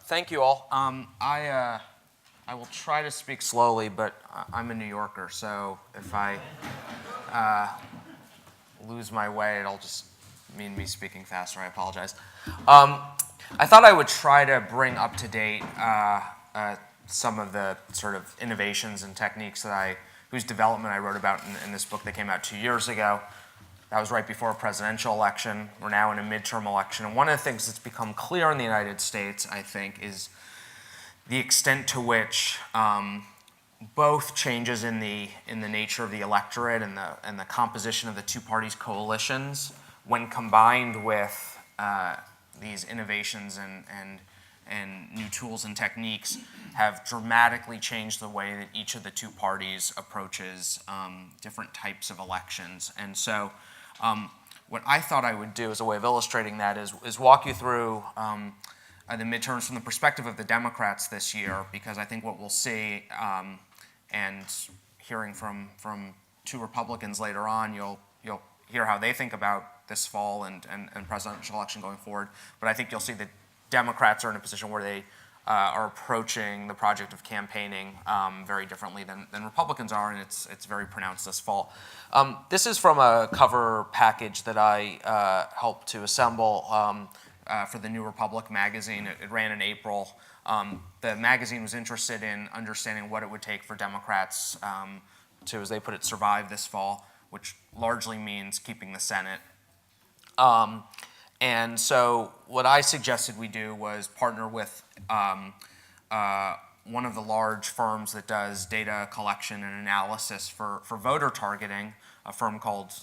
Thank you all. I will try to speak slowly, but I'm a New Yorker, so if I lose my way, it'll just mean me speaking faster. I apologize. I thought I would try to bring up to date some of the sort of innovations and techniques whose development I wrote about in this book that came out 2 years ago. That was right before a presidential election. We're now in a midterm election. And one of the things that's become clear in the United States, I think, is the extent to which both changes in the nature of the electorate and the composition of the two parties' coalitions, when combined with these innovations and new tools and techniques, have dramatically changed the way that each of the two parties approaches different types of elections. And so what I thought I would do as a way of illustrating that is walk you through the midterms from the perspective of the Democrats this year, because I think what we'll see, and hearing from two Republicans later on, you'll hear how they think about this fall and presidential election going forward. But I think you'll see that Democrats are in a position where they are approaching the project of campaigning very differently than Republicans are, and it's very pronounced this fall. This is from a cover package that I helped to assemble for the New Republic magazine. It ran in April. The magazine was interested in understanding what it would take for Democrats to, as they put it, survive this fall, which largely means keeping the Senate. And so what I suggested we do was partner with one of the large firms that does data collection and analysis for voter targeting, a firm called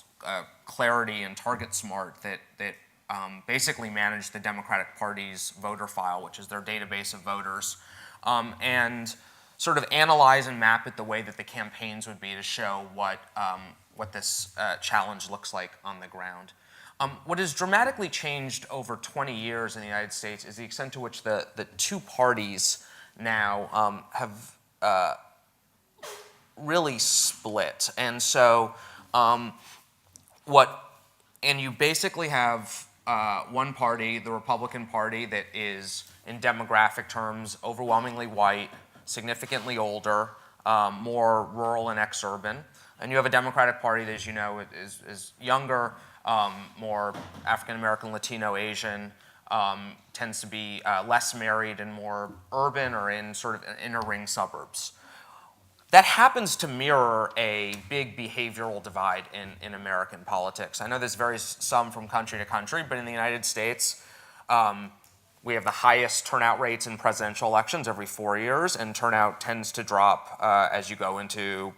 Clarity and TargetSmart that basically manage the Democratic Party's voter file, which is their database of voters, and sort of analyze and map it the way that the campaigns would be to show what this challenge looks like on the ground. What has dramatically changed over 20 years in the United States is the extent to which the two parties now have really split. And so you basically have one party, the Republican Party, that is in demographic terms overwhelmingly white, significantly older, more rural and exurban. And you have a Democratic Party that, as you know, is younger, more African American, Latino, Asian, tends to be less married and more urban or in sort of inner ring suburbs. That happens to mirror a big behavioral divide in American politics. I know this varies some from country to country, but in the United States, we have the highest turnout rates in presidential elections every 4 years, and turnout tends to drop as you go into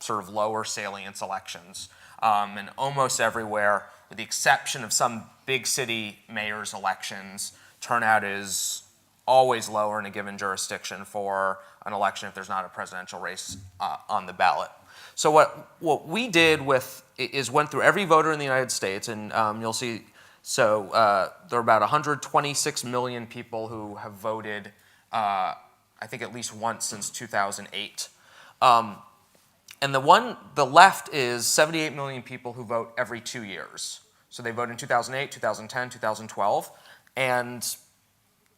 sort of lower salience elections. And almost everywhere, with the exception of some big city mayor's elections, turnout is always lower in a given jurisdiction for an election if there's not a presidential race on the ballot. So what we did is went through every voter in the United States, and you'll see, so there are about 126 million people who have voted, I think at least once since 2008. And the left is 78 million people who vote every 2 years. So they vote in 2008, 2010, 2012. And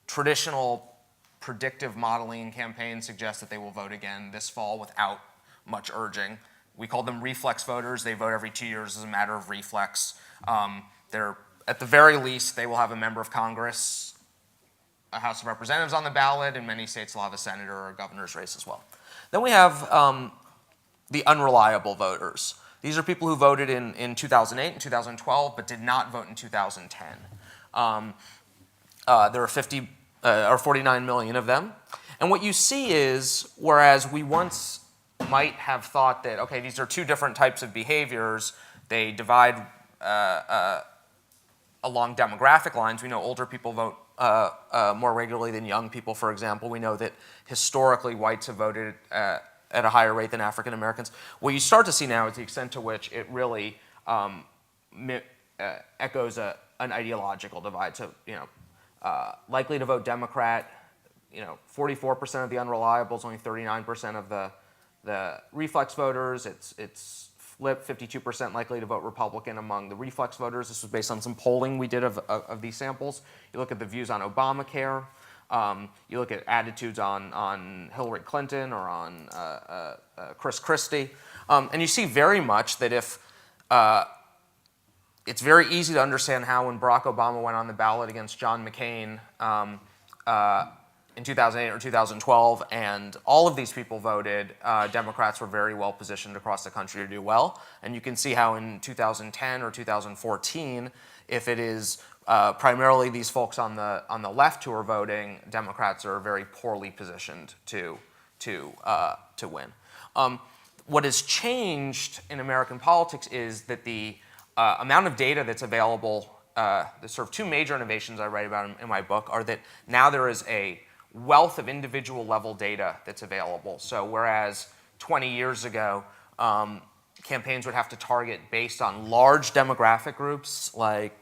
traditional predictive modeling campaigns suggest that they will vote again this fall without much urging. We call them reflex voters. They vote every 2 years as a matter of reflex. At the very least, they will have a member of Congress, a House of Representatives on the ballot. In many states, they'll have a senator or a governor's race as well. Then we have the unreliable voters. These are people who voted in 2008 and 2012 but did not vote in 2010. There are 49 million of them. And what you see is, whereas we once might have thought that, okay, these are two different types of behaviors, they divide along demographic lines. We know older people vote more regularly than young people, for example. We know that historically whites have voted at a higher rate than African Americans. What you start to see now is the extent to which it really echoes an ideological divide. So, likely to vote Democrat, 44% of the unreliables, only 39% of the reflex voters. It's flipped, 52% likely to vote Republican among the reflex voters. This was based on some polling we did of these samples. You look at the views on Obamacare. You look at attitudes on Hillary Clinton or on Chris Christie, and you see very much that if it's very easy to understand how when Barack Obama went on the ballot against John McCain in 2008 or 2012, and all of these people voted, Democrats were very well positioned across the country to do well. And you can see how in 2010 or 2014, if it is primarily these folks on the left who are voting, Democrats are very poorly positioned to win. What has changed in American politics is that the amount of data that's available, the sort of two major innovations I write about in my book are that now there is a wealth of individual level data that's available. So whereas 20 years ago, campaigns would have to target based on large demographic groups like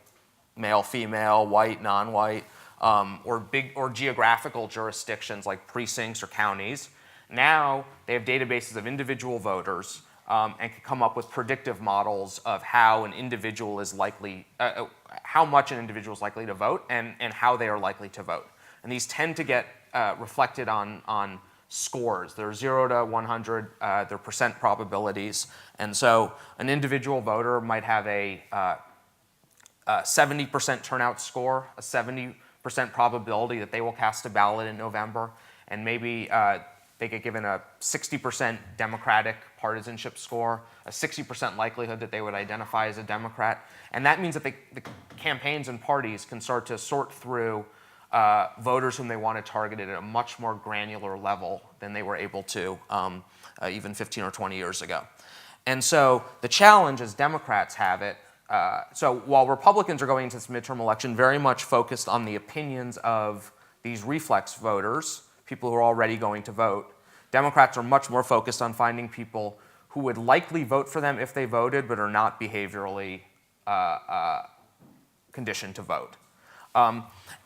male, female, white, non-white, or geographical jurisdictions like precincts or counties, now they have databases of individual voters and can come up with predictive models of how an individual is likely, how much an individual is likely to vote and how they are likely to vote. And these tend to get reflected on scores. They're 0 to 100, they're percent probabilities. And so an individual voter might have a 70% turnout score, a 70% probability that they will cast a ballot in November, and maybe they get given a 60% Democratic partisanship score, a 60% likelihood that they would identify as a Democrat. And that means that the campaigns and parties can start to sort through voters whom they want to target at a much more granular level than they were able to even 15 or 20 years ago. And so the challenge, as Democrats have it, so while Republicans are going into this midterm election very much focused on the opinions of these reflex voters, people who are already going to vote, Democrats are much more focused on finding people who would likely vote for them if they voted but are not behaviorally conditioned to vote.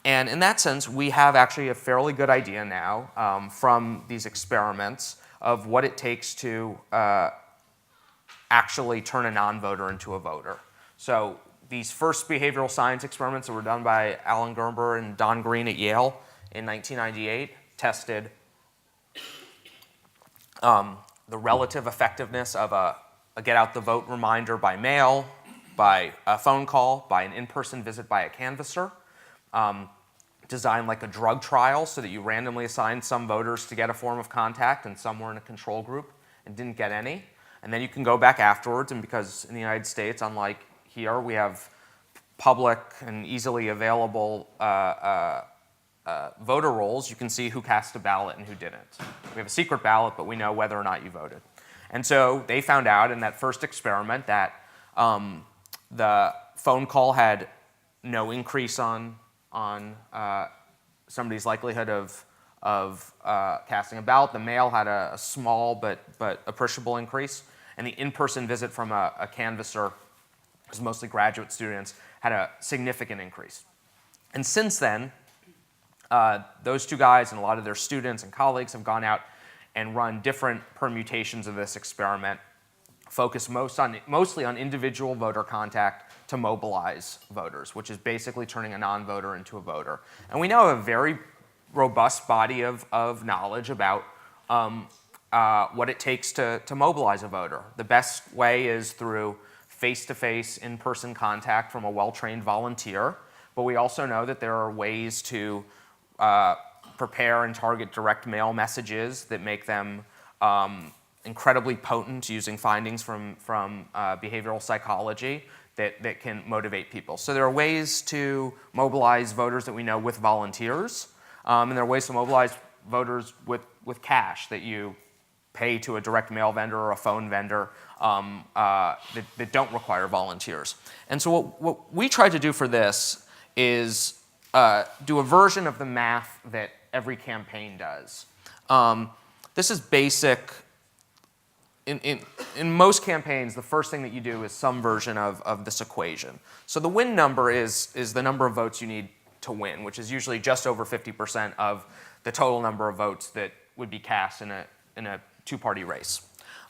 And in that sense, we have actually a fairly good idea now from these experiments of what it takes to actually turn a non-voter into a voter. So these first behavioral science experiments that were done by Alan Gerber and Don Green at Yale in 1998 tested the relative effectiveness of a get-out-the-vote reminder by mail, by a phone call, by an in-person visit by a canvasser, designed like a drug trial so that you randomly assign some voters to get a form of contact and some were in a control group and didn't get any. And then you can go back afterwards, and because in the United States, unlike here, we have public and easily available voter rolls, you can see who cast a ballot and who didn't. We have a secret ballot, but we know whether or not you voted. And so they found out in that first experiment that the phone call had no increase on somebody's likelihood of casting a ballot. The mail had a small but appreciable increase. And the in-person visit from a canvasser, who's mostly graduate students, had a significant increase. And since then, those two guys and a lot of their students and colleagues have gone out and run different permutations of this experiment, focused mostly on individual voter contact to mobilize voters, which is basically turning a non-voter into a voter. And we now have a very robust body of knowledge about what it takes to mobilize a voter. The best way is through face-to-face, in-person contact from a well-trained volunteer, but we also know that there are ways to prepare and target direct mail messages that make them incredibly potent using findings from behavioral psychology that can motivate people. So there are ways to mobilize voters that we know with volunteers, and there are ways to mobilize voters with cash that you pay to a direct mail vendor or a phone vendor that don't require volunteers. And so what we tried to do for this is do a version of the math that every campaign does. This is basic. In most campaigns, the first thing that you do is some version of this equation. So the win number is the number of votes you need to win, which is usually just over 50% of the total number of votes that would be cast in a two-party race.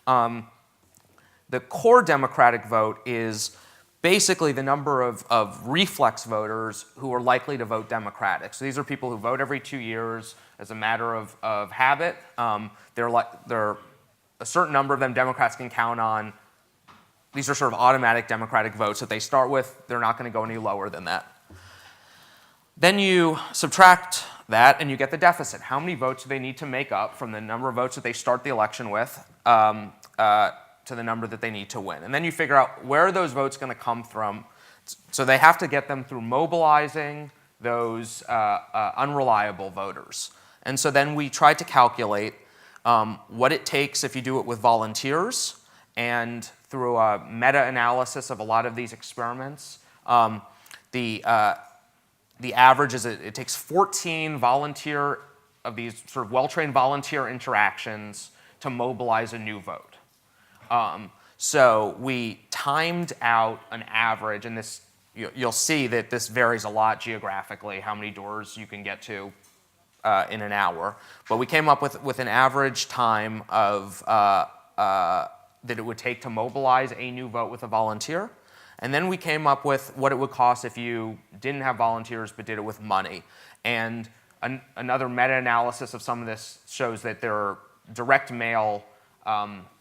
The core Democratic vote is basically the number of reflex voters who are likely to vote Democratic. So these are people who vote every 2 years as a matter of habit. There are a certain number of them Democrats can count on. These are sort of automatic Democratic votes that they start with. They're not going to go any lower than that. Then you subtract that and you get the deficit. How many votes do they need to make up from the number of votes that they start the election with to the number that they need to win? And then you figure out where are those votes going to come from. So they have to get them through mobilizing those unreliable voters. And so then we tried to calculate what it takes if you do it with volunteers, and through a meta-analysis of a lot of these experiments, the average is it takes 14 volunteer of these sort of well-trained volunteer interactions to mobilize a new vote. So we timed out an average, and this you'll see that this varies a lot geographically, how many doors you can get to in an hour. But we came up with an average time of that it would take to mobilize a new vote with a volunteer. And then we came up with what it would cost if you didn't have volunteers but did it with money. And another meta-analysis of some of this shows that there are direct mail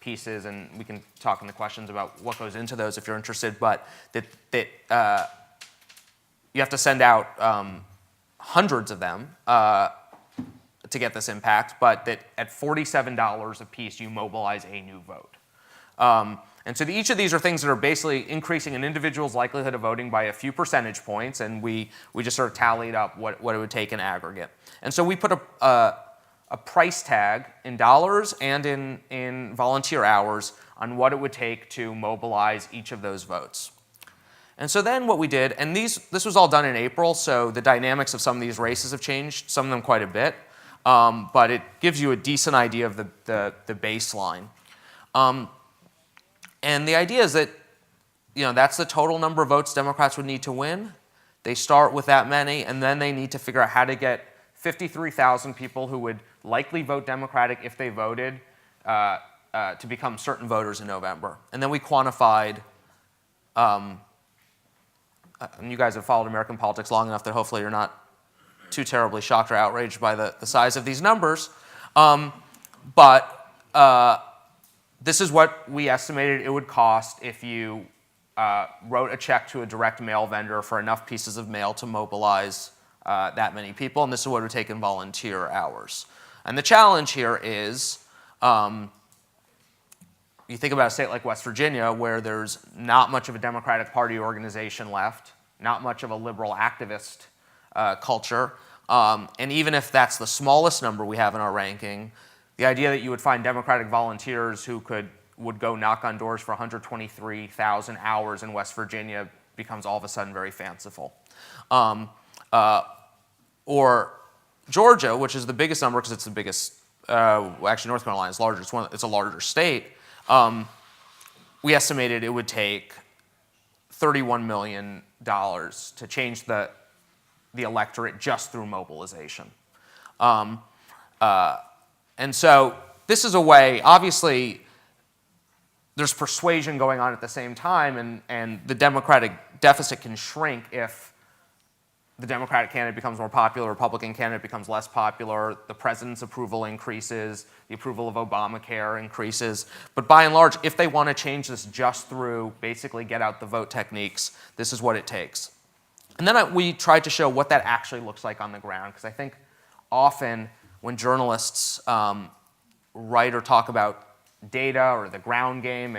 pieces, and we can talk in the questions about what goes into those if you're interested, but that you have to send out hundreds of them to get this impact, but that at $47 a piece you mobilize a new vote. And so each of these are things that are basically increasing an individual's likelihood of voting by a few percentage points, and we just sort of tallied up what it would take in aggregate. And so we put a price tag in dollars and in volunteer hours on what it would take to mobilize each of those votes. And so then what we did, and this was all done in April, so the dynamics of some of these races have changed, some of them quite a bit, but it gives you a decent idea of the baseline. And the idea is that, that's the total number of votes Democrats would need to win. They start with that many, and then they need to figure out how to get 53,000 people who would likely vote Democratic if they voted to become certain voters in November. And then we quantified, and you guys have followed American politics long enough that hopefully you're not too terribly shocked or outraged by the size of these numbers. This is what we estimated it would cost if you wrote a check to a direct mail vendor for enough pieces of mail to mobilize that many people, and this is what it would take in volunteer hours. And the challenge here is, you think about a state like West Virginia, where there's not much of a Democratic Party organization left, not much of a liberal activist culture, and even if that's the smallest number we have in our ranking, the idea that you would find Democratic volunteers who would go knock on doors for 123,000 hours in West Virginia becomes all of a sudden very fanciful. Or Georgia, which is the biggest number because it's the biggest, actually North Carolina is larger, it's a larger state, we estimated it would take $31 million to change the electorate just through mobilization. And so this is a way, obviously, there's persuasion going on at the same time, and the Democratic deficit can shrink if the Democratic candidate becomes more popular, Republican candidate becomes less popular, the president's approval increases, the approval of Obamacare increases. But by and large, if they want to change this just through basically get out the vote techniques, this is what it takes. And then we tried to show what that actually looks like on the ground, because I think often when journalists write or talk about data or the ground game,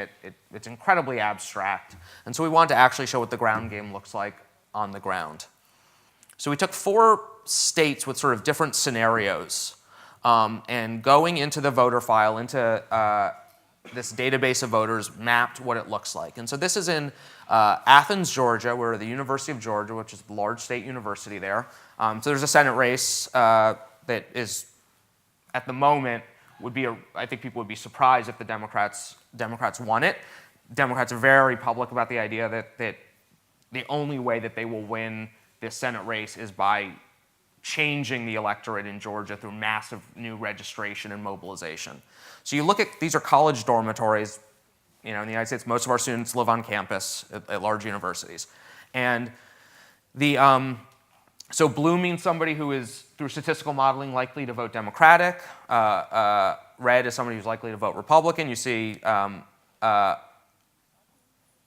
it's incredibly abstract. And so we wanted to actually show what the ground game looks like on the ground. So we took 4 states with sort of different scenarios, and going into the voter file, into this database of voters, mapped what it looks like. And so this is in Athens, Georgia, where the University of Georgia, which is a large state university there. So there's a Senate race that is, at the moment, I think people would be surprised if the Democrats won it. Democrats are very public about the idea that the only way that they will win this Senate race is by changing the electorate in Georgia through massive new registration and mobilization. So you look at, these are college dormitories. in the United States, most of our students live on campus at large universities. And so blue means somebody who is, through statistical modeling, likely to vote Democratic. Red is somebody who's likely to vote Republican. You see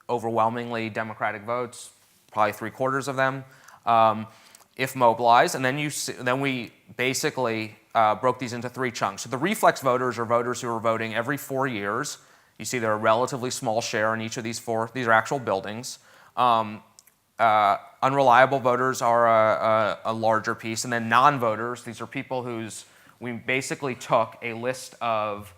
overwhelmingly Democratic votes, probably 3/4 of them, if mobilized. And then we basically broke these into 3 chunks. So the reflex voters are voters who are voting every 4 years. You see they're a relatively small share in each of these 4. These are actual buildings. Unreliable voters are a larger piece. And then non-voters, these are people we basically took a list of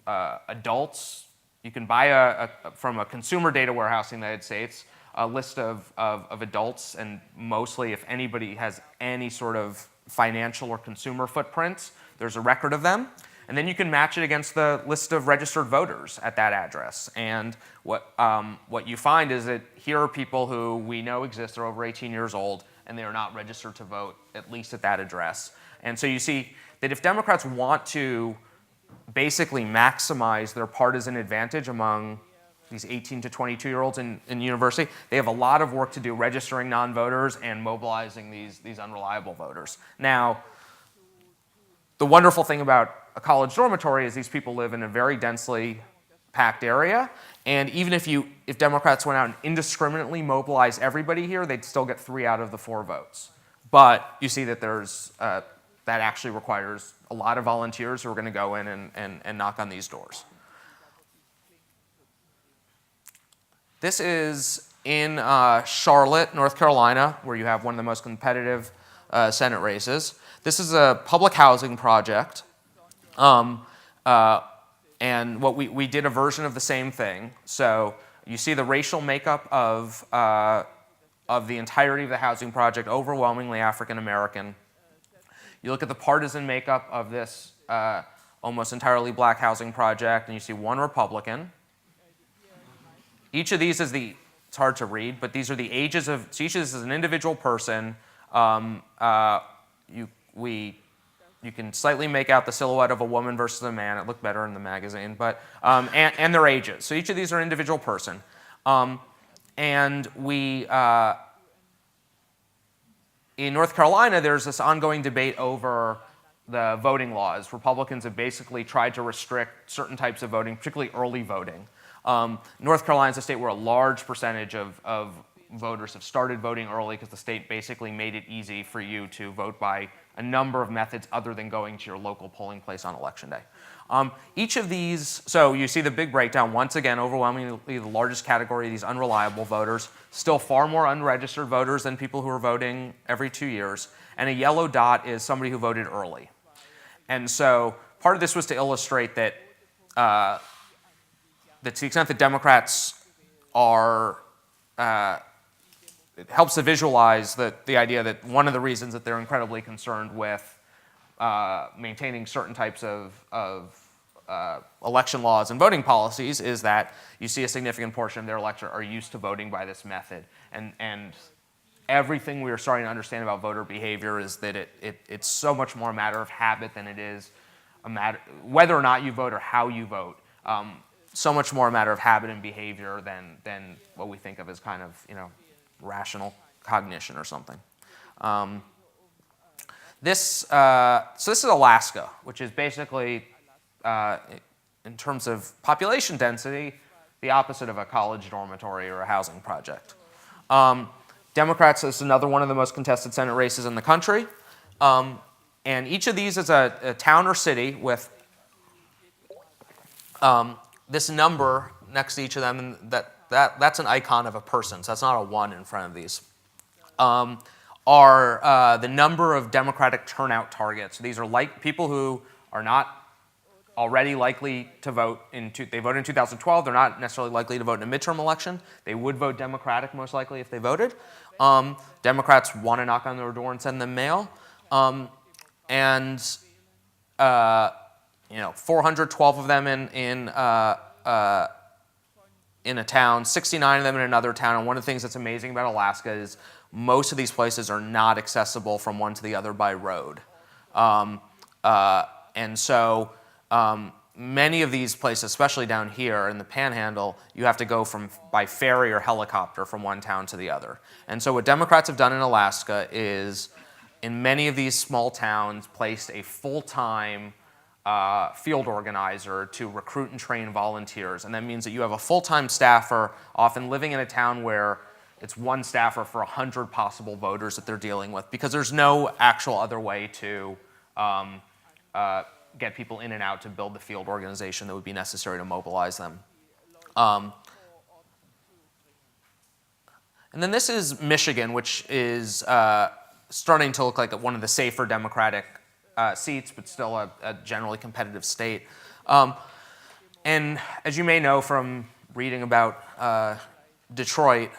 adults. You can buy from a consumer data warehouse in the United States, a list of adults, and mostly if anybody has any sort of financial or consumer footprints, there's a record of them. And then you can match it against the list of registered voters at that address. And what you find is that here are people who we know exist, they're over 18 years old, and they are not registered to vote, at least at that address. And so you see that if Democrats want to basically maximize their partisan advantage among these 18 to 22-year-olds in university, they have a lot of work to do registering non-voters and mobilizing these unreliable voters. Now, the wonderful thing about a college dormitory is these people live in a very densely packed area, and even if Democrats went out and indiscriminately mobilized everybody here, they'd still get 3 out of the 4 votes. But you see that that actually requires a lot of volunteers who are going to go in and knock on these doors. This is in Charlotte, North Carolina, where you have one of the most competitive Senate races. This is a public housing project, and we did a version of the same thing. So you see the racial makeup of the entirety of the housing project, overwhelmingly African American. You look at the partisan makeup of this almost entirely black housing project, and you see 1 Republican. Each of these it's hard to read, but these are the ages so each of this is an individual person. You can slightly make out the silhouette of a woman versus a man. It looked better in the magazine, but and their ages. So each of these are an individual person. And in North Carolina, there's this ongoing debate over the voting laws. Republicans have basically tried to restrict certain types of voting, particularly early voting. North Carolina is a state where a large percentage of voters have started voting early because the state basically made it easy for you to vote by a number of methods other than going to your local polling place on Election Day. Each of these, so you see the big breakdown. Once again, overwhelmingly the largest category, these unreliable voters, still far more unregistered voters than people who are voting every 2 years. And a yellow dot is somebody who voted early. And so part of this was to illustrate that to the extent that Democrats it helps to visualize the idea that one of the reasons that they're incredibly concerned with maintaining certain types of election laws and voting policies is that you see a significant portion of their electorate are used to voting by this method. And everything we are starting to understand about voter behavior is that it's so much more a matter of habit than it is a matter whether or not you vote or how you vote. So much more a matter of habit and behavior than what we think of as kind of rational cognition or something. So this is Alaska, which is basically, in terms of population density, the opposite of a college dormitory or a housing project. Democrats is another one of the most contested Senate races in the country. And each of these is a town or city with this number next to each of them, and that's an icon of a person, so that's not a 1 in front of these, are the number of Democratic turnout targets. So these are people who are not already likely to vote they voted in 2012, they're not necessarily likely to vote in a midterm election. They would vote Democratic most likely if they voted. Democrats want to knock on their door and send them mail. 412 of them in a town, 69 of them in another town. And one of the things that's amazing about Alaska is most of these places are not accessible from one to the other by road. And so many of these places, especially down here in the Panhandle, you have to go by ferry or helicopter from one town to the other. And so what Democrats have done in Alaska is, in many of these small towns, placed a full-time field organizer to recruit and train volunteers. And that means that you have a full-time staffer, often living in a town where it's one staffer for 100 possible voters that they're dealing with, because there's no actual other way to get people in and out to build the field organization that would be necessary to mobilize them. And then this is Michigan, which is starting to look like one of the safer Democratic seats, but still a generally competitive state. And as you may know from reading about Detroit,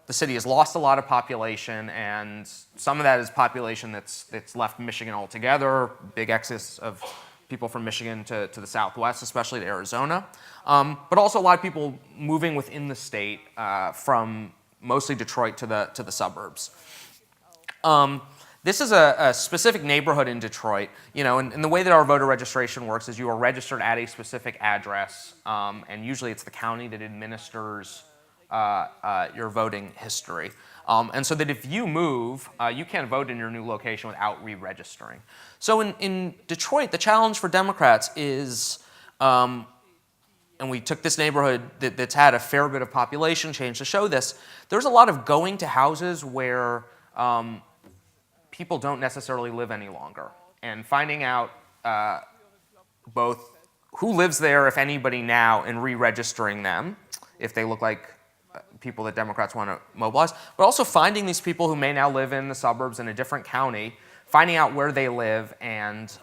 the city has lost a lot of population, and some of that is population that's left Michigan altogether, big exodus of people from Michigan to the southwest, especially to Arizona, but also a lot of people moving within the state from mostly Detroit to the suburbs. This is a specific neighborhood in Detroit, and the way that our voter registration works is you are registered at a specific address, and usually it's the county that administers your voting history. And so that if you move, you can't vote in your new location without re-registering. So in Detroit, the challenge for Democrats is, and we took this neighborhood that's had a fair bit of population change to show this, there's a lot of going to houses where people don't necessarily live any longer. And finding out both who lives there, if anybody now, and re-registering them, if they look like people that Democrats want to mobilize, but also finding these people who may now live in the suburbs in a different county, finding out where they live, and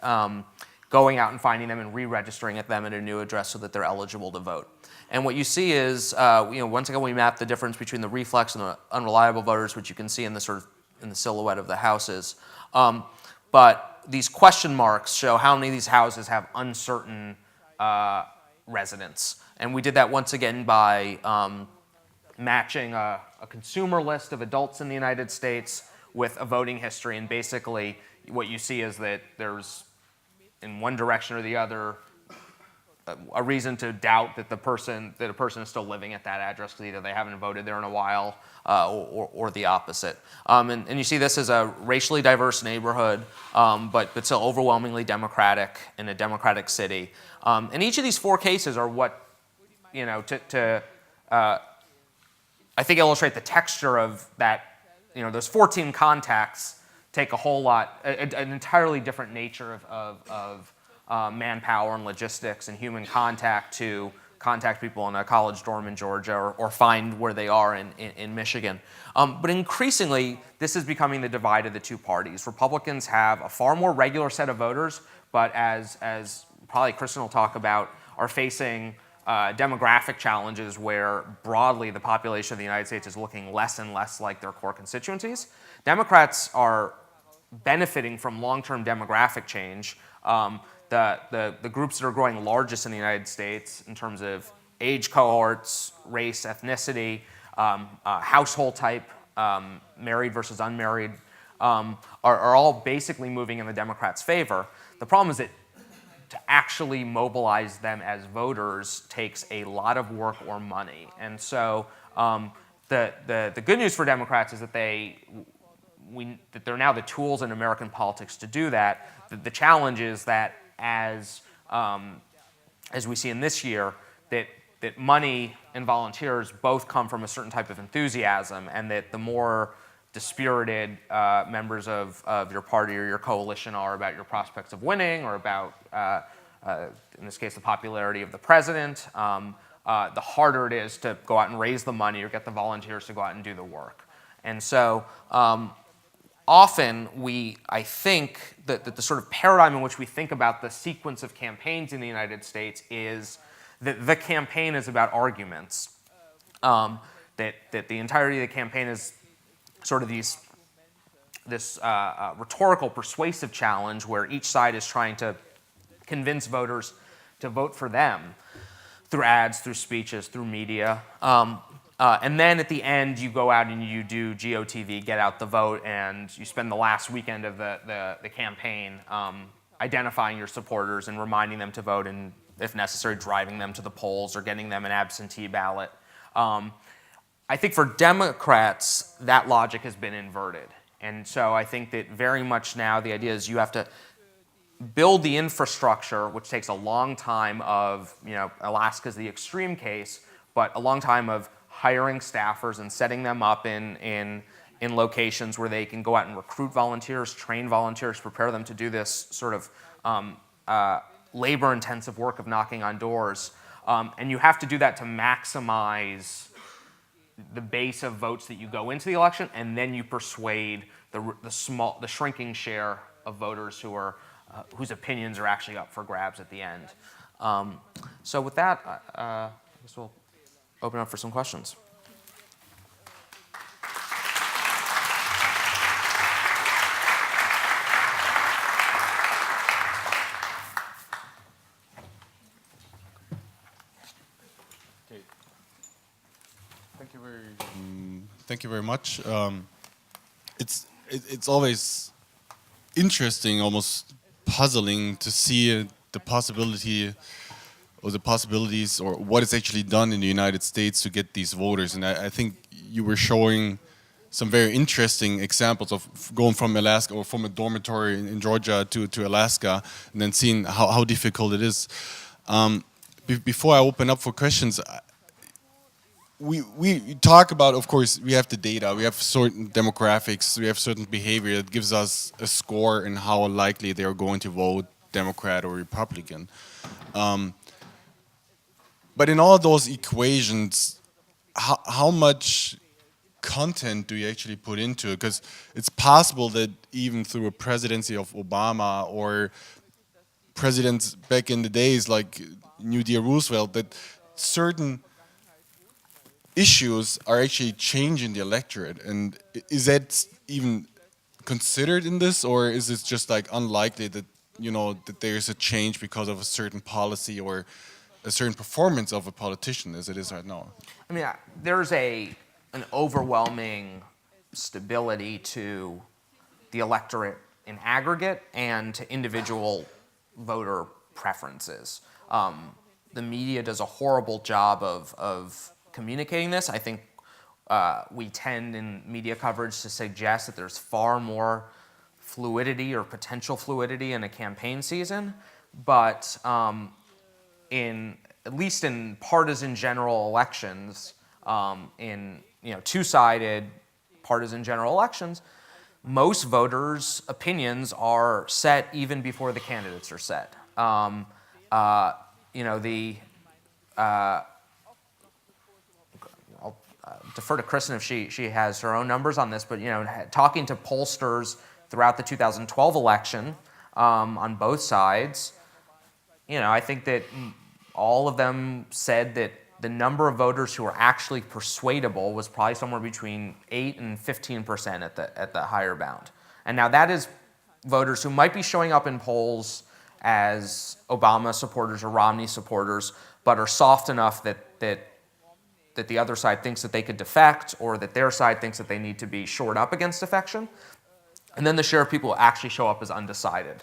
going out and finding them and re-registering at them at a new address so that they're eligible to vote. And what you see is, once again, we map the difference between the reflex and the unreliable voters, which you can see in the silhouette of the houses. But these question marks show how many of these houses have uncertain residents. And we did that once again by matching a consumer list of adults in the United States with a voting history. And basically, what you see is that there's, in one direction or the other, a reason to doubt that a person is still living at that address, because either they haven't voted there in a while or the opposite. And you see this as a racially diverse neighborhood, but still overwhelmingly Democratic in a Democratic city. And each of these four cases are what, I think illustrate the texture of that. Those 14 contacts take a whole lot, an entirely different nature of manpower and logistics and human contact to contact people in a college dorm in Georgia or find where they are in Michigan. But increasingly, this is becoming the divide of the two parties. Republicans have a far more regular set of voters, but as probably Kristen will talk about, are facing demographic challenges where broadly the population of the United States is looking less and less like their core constituencies. Democrats are benefiting from long-term demographic change. The groups that are growing largest in the United States in terms of age cohorts, race, ethnicity, household type, married versus unmarried, are all basically moving in the Democrats' favor. The problem is that to actually mobilize them as voters takes a lot of work or money. And so the good news for Democrats is that they're now the tools in American politics to do that. The challenge is that as we see in this year, that money and volunteers both come from a certain type of enthusiasm, and that the more dispirited members of your party or your coalition are about your prospects of winning, or about, in this case, the popularity of the president, the harder it is to go out and raise the money or get the volunteers to go out and do the work. And so often I think that the sort of paradigm in which we think about the sequence of campaigns in the United States is that the campaign is about arguments, that the entirety of the campaign is sort of this rhetorical persuasive challenge where each side is trying to convince voters to vote for them through ads, through speeches, through media. And then at the end, you go out and you do GOTV, get out the vote, and you spend the last weekend of the campaign identifying your supporters and reminding them to vote, and if necessary, driving them to the polls or getting them an absentee ballot. I think for Democrats, that logic has been inverted. And so I think that very much now the idea is you have to build the infrastructure, which takes a long time of, Alaska's the extreme case, but a long time of hiring staffers and setting them up in locations where they can go out and recruit volunteers, train volunteers, prepare them to do this sort of labor-intensive work of knocking on doors. And you have to do that to maximize the base of votes that you go into the election, and then you persuade the shrinking share of voters who are whose opinions are actually up for grabs at the end. So with that, I guess we'll open up for some questions. Thank you very much. It's always interesting, almost puzzling to see the possibilities or what is actually done in the United States to get these voters. And I think you were showing some very interesting examples of going from Alaska or from a dormitory in Georgia to Alaska, and then seeing how difficult it is. Before I open up for questions, we talk about, of course, we have the data, we have certain demographics, we have certain behavior that gives us a score in how likely they are going to vote Democrat or Republican. But in all those equations, how much content do you actually put into it? Because it's possible that even through a presidency of Obama or presidents back in the days like New Deal Roosevelt, that certain issues are actually changing the electorate. And is that even considered in this, or is it just like unlikely that that there's a change because of a certain policy or a certain performance of a politician as it is right now? I mean, there's an overwhelming stability to the electorate in aggregate and to individual voter preferences. The media does a horrible job of communicating this. I think we tend in media coverage to suggest that there's far more fluidity or potential fluidity in a campaign season, but at least in partisan general elections, in two-sided partisan general elections, most voters' opinions are set even before the candidates are set. I'll defer to Kristen if she has her own numbers on this, but talking to pollsters throughout the 2012 election on both sides, I think that all of them said that the number of voters who were actually persuadable was probably somewhere between 8 and 15% at the higher bound. And now that is voters who might be showing up in polls as Obama supporters or Romney supporters, but are soft enough that the other side thinks that they could defect, or that their side thinks that they need to be shored up against defection. And then the share of people who actually show up as undecided,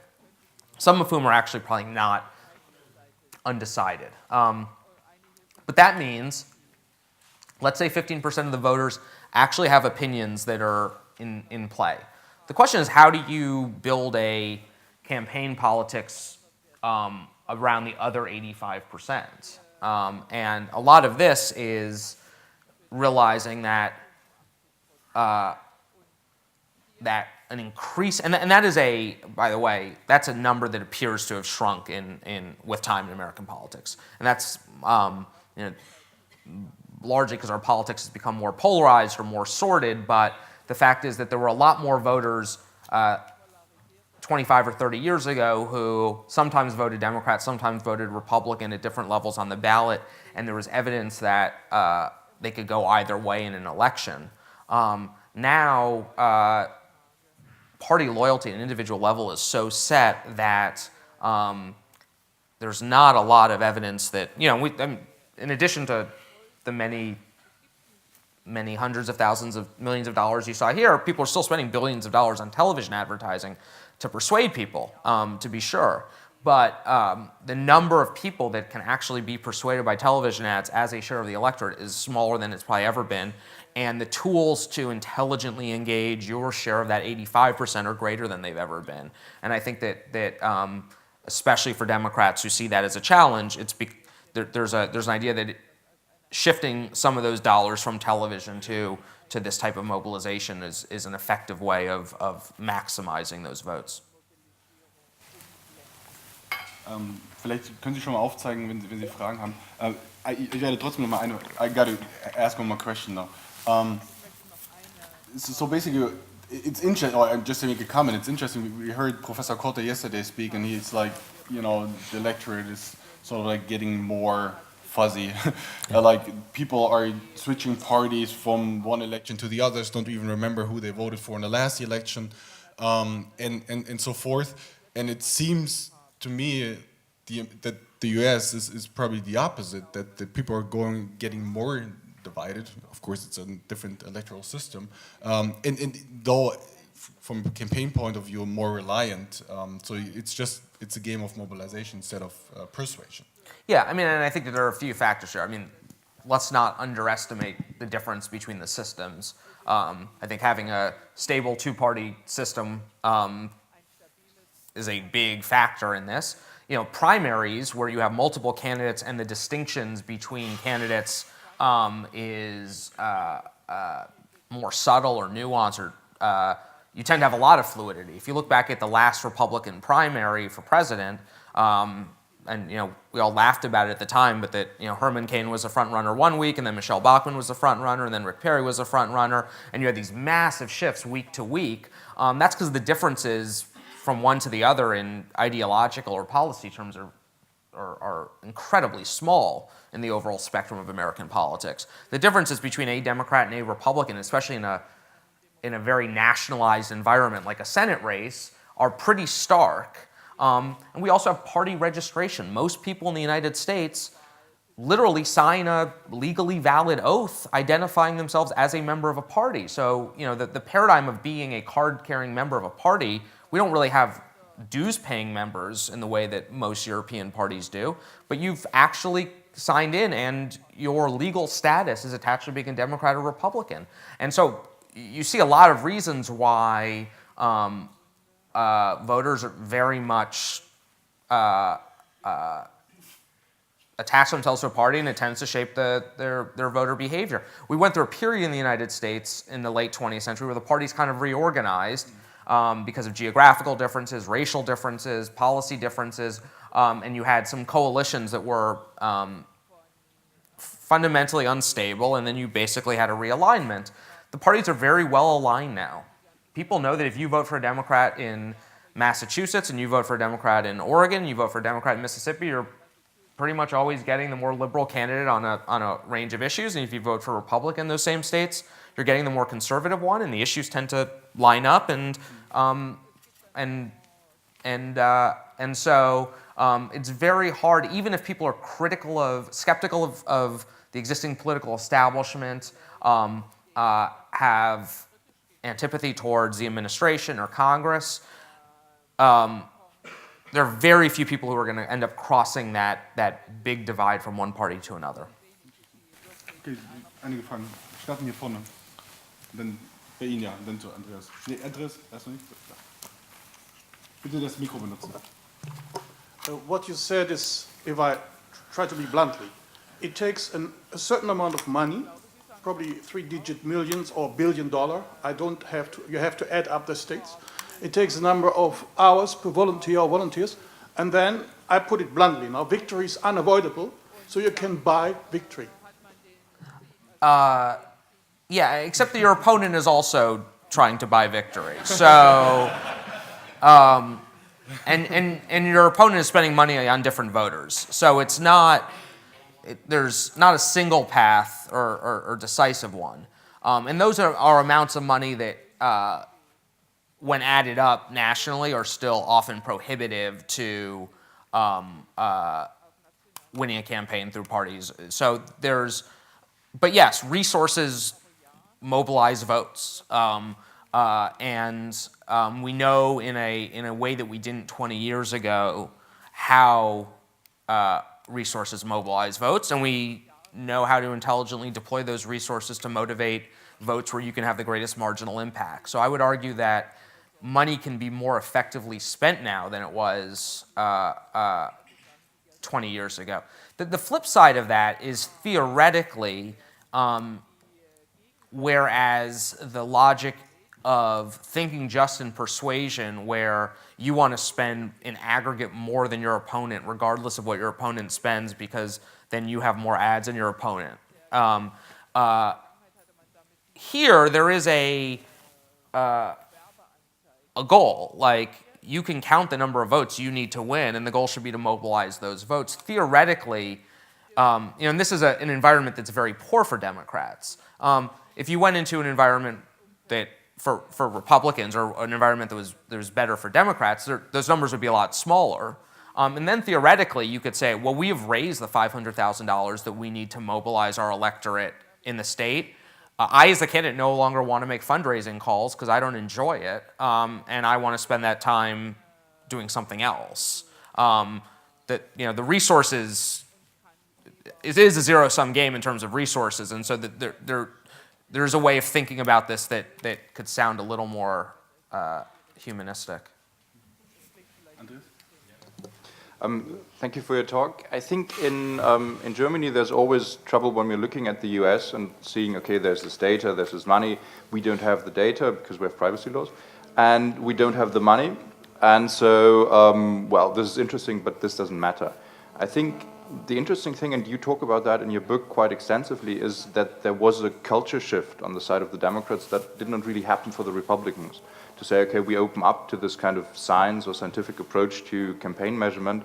some of whom are actually probably not undecided. But that means, let's say 15% of the voters actually have opinions that are in play. The question is, how do you build a campaign politics around the other 85%? And a lot of this is realizing that that an increase, and that is by the way, that's a number that appears to have shrunk with time in American politics, and that's largely because our politics has become more polarized or more sorted. But the fact is that there were a lot more voters 25 or 30 years ago who sometimes voted Democrat, sometimes voted Republican at different levels on the ballot, and there was evidence that they could go either way in an election. Now, party loyalty at an individual level is so set that there's not a lot of evidence that, in addition to the many hundreds of thousands of millions of dollars you saw here, people are still spending billions of dollars on television advertising to persuade people, to be sure. But the number of people that can actually be persuaded by television ads as a share of the electorate is smaller than it's probably ever been. And the tools to intelligently engage your share of that 85% are greater than they've ever been. And I think that especially for Democrats who see that as a challenge, there's an idea that shifting some of those dollars from television to this type of mobilization is an effective way of maximizing those votes. Vielleicht können Sie schon mal aufzeigen, wenn Sie Fragen haben. Ich werde trotzdem noch mal I got to ask one more question now. So basically, it's interesting, or just to make a comment, it's interesting, we heard Professor Kotte yesterday speak, and he's like, the electorate is sort of like getting more fuzzy. Like, people are switching parties from one election to the others, don't even remember who they voted for in the last election, and so forth. And it seems to me that the US is probably the opposite, that the people are getting more divided. Of course, it's a different electoral system, and though from a campaign point of view more reliant, so it's a game of mobilization instead of persuasion. Yeah, I mean, and I think that there are a few factors here. I mean, let's not underestimate the difference between the systems. I think having a stable two-party system is a big factor in this. Primaries, where you have multiple candidates and the distinctions between candidates is more subtle or nuanced, or you tend to have a lot of fluidity. If you look back at the last Republican primary for president, and we all laughed about it at the time, but that Herman Cain was a front runner one week, and then Michelle Bachmann was the front runner, and then Rick Perry was a front runner, and you had these massive shifts week to week. That's because the differences from one to the other in ideological or policy terms are incredibly small in the overall spectrum of American politics. The differences between a Democrat and a Republican, especially in a very nationalized environment like a Senate race, are pretty stark. And we also have party registration. Most people in the United States literally sign a legally valid oath identifying themselves as a member of a party. So, the paradigm of being a card-carrying member of a party, we don't really have dues-paying members in the way that most European parties do, but you've actually signed in and your legal status is attached to being a Democrat or Republican. And so you see a lot of reasons why voters are very much attach themselves to a party, and it tends to shape their voter behavior. We went through a period in the United States in the late 20th century where the parties kind of reorganized because of geographical differences, racial differences, policy differences, and you had some coalitions that were fundamentally unstable, and then you basically had a realignment. The parties are very well aligned now. People know that if you vote for a Democrat in Massachusetts and you vote for a Democrat in Oregon, you vote for a Democrat in Mississippi, you're pretty much always getting the more liberal candidate on a range of issues. And if you vote for a Republican in those same states, you're getting the more conservative one, and the issues tend to line up. And so it's very hard, even if people are skeptical of the existing political establishment, have antipathy towards the administration or Congress. There are very few people who are going to end up crossing that big divide from one party to another. Okay, einige Fragen. Starten hier vorne. Dann bei Ihnen, ja, dann zu Andreas. Nee, Andreas, erst noch nicht. Bitte das Mikro benutzen. What you said is, if I try to be bluntly, it takes a certain amount of money, probably 3-digit millions or $1 billion. You have to add up the states. It takes a number of hours per volunteer or volunteers, and then I put it bluntly. Now, victory is unavoidable, so you can buy victory. Yeah, except that your opponent is also trying to buy victory. So, and your opponent is spending money on different voters. So it's not. There's not a single path or decisive one. And those are amounts of money that, when added up nationally, are still often prohibitive to winning a campaign through parties. So but yes, resources mobilize votes. We know in a way that we didn't 20 years ago how resources mobilize votes, and we know how to intelligently deploy those resources to motivate votes where you can have the greatest marginal impact. So I would argue that money can be more effectively spent now than it was 20 years ago. The flip side of that is theoretically, whereas the logic of thinking just in persuasion, where you want to spend in aggregate more than your opponent, regardless of what your opponent spends, because then you have more ads than your opponent. Here, there is a goal. Like, you can count the number of votes you need to win, and the goal should be to mobilize those votes. Theoretically, and this is an environment that's very poor for Democrats. If you went into an environment that for Republicans, or an environment that was better for Democrats, those numbers would be a lot smaller. And then theoretically, you could say, well, we have raised the $500,000 that we need to mobilize our electorate in the state. I, as a candidate, no longer want to make fundraising calls because I don't enjoy it, and I want to spend that time doing something else. The resources, it is a zero-sum game in terms of resources, and so there's a way of thinking about this that could sound a little more humanistic. Thank you for your talk. I think in Germany there's always trouble when we're looking at the US and seeing, okay, there's this data, there's this money. We don't have the data because we have privacy laws, and we don't have the money. And so, well, this is interesting, but this doesn't matter. I think the interesting thing, and you talk about that in your book quite extensively, is that there was a culture shift on the side of the Democrats that did not really happen for the Republicans. To say, okay, we open up to this kind of science or scientific approach to campaign measurement.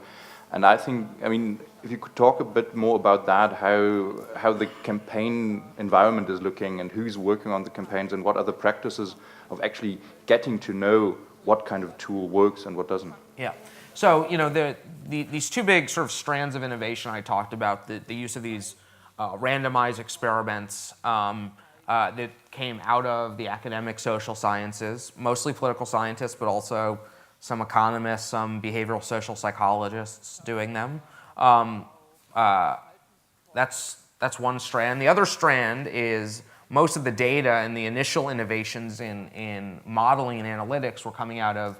And I think, I mean, if you could talk a bit more about that, how the campaign environment is looking and who's working on the campaigns and what are the practices of actually getting to know what kind of tool works and what doesn't. Yeah. So, these two big sort of strands of innovation I talked about, the use of these randomized experiments that came out of the academic social sciences, mostly political scientists, but also some economists, some behavioral social psychologists doing them. That's one strand. The other strand is most of the data and the initial innovations in modeling and analytics were coming out of